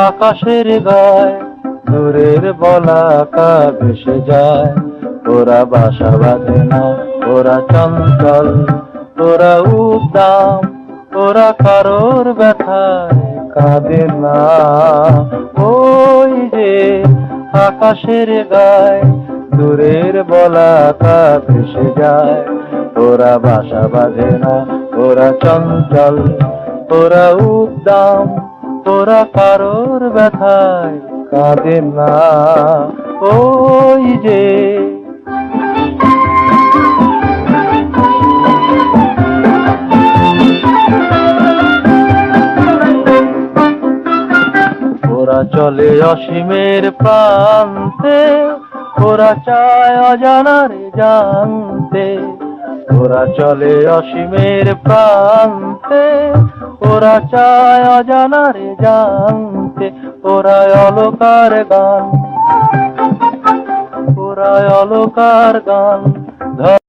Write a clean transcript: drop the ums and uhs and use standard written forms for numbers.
আকাশের গায় দূরের বলাকা ভেসে যায়। ওরা বাসা বাঁধে না, ওরা চঞ্চল, ওরা উদ্দাম, ওরা কারোর ব্যথায় কাঁদে না। ওই যে আকাশের গায় দূরের বলাকা ভেসে যায়। ওরা বাসা বাঁধে না, ওরা চঞ্চল, ওরা উদ্দাম, ওরা কারোর ব্যথায় কাঁদে না। ওই যে ওরা চলে অসীমের প্রান্তে, ওরা চায় অজানারে জানতে। ওরা চলে অসীমের প্রান্তে, ওরা চায় অজানারে জানতে। ওরা অলকার গান, ওরা অলকার গান।